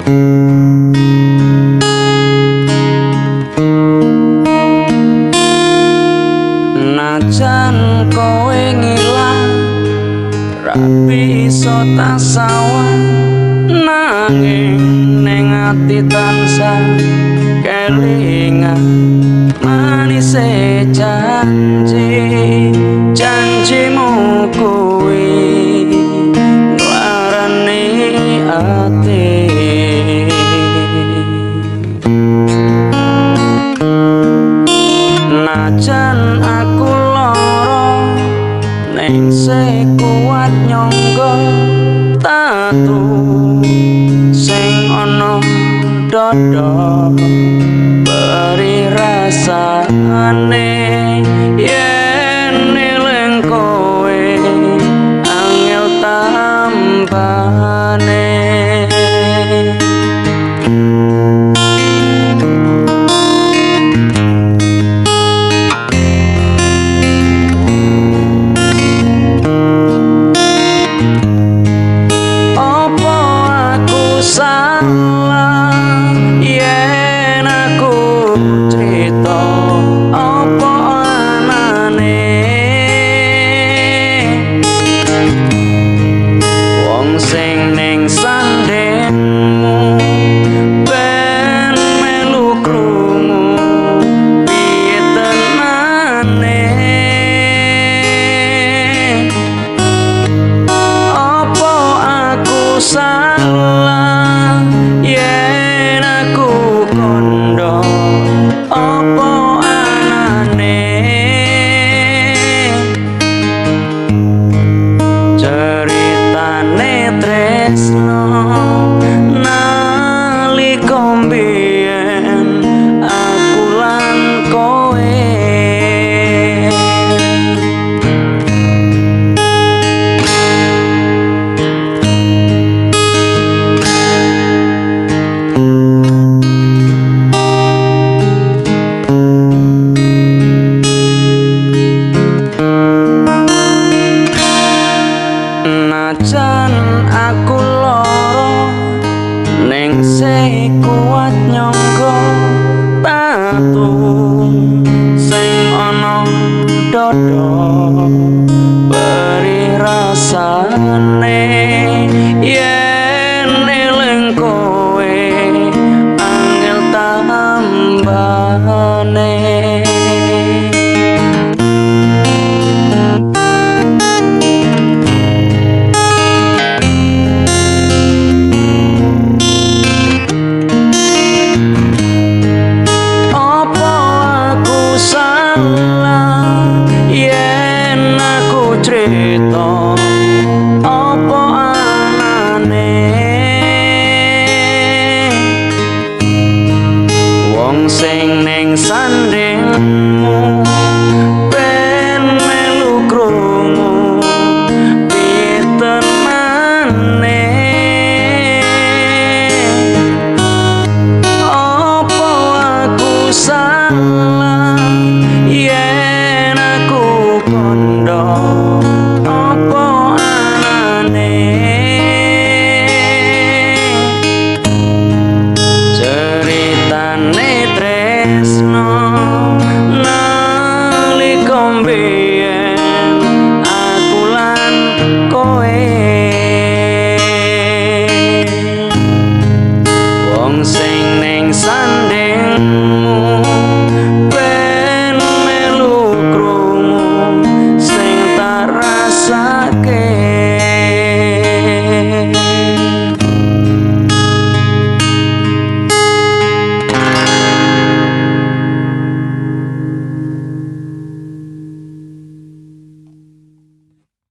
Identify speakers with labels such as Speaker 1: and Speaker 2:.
Speaker 1: Najan kowe ngilang ra bisa tak sawang, nanging ning ati tansah kelingan manise janjimu kuwi nglarani ati. Najan aku lara ning sekuat nyangga tatu sing ana dada beri rasane yen eling kowe angel tambane. Salah yen aku crita apa anane wong sing ning sandhenmu ben melu krungu piye tenane. Apa aku salah yen aku kondo apa anane ceritane tresno nalika mbiyen aku lan kowe. Najan aku lara ning sekuat nyangga tatu sing ana dada beri rasane yen eling kowe angel tambane. Salah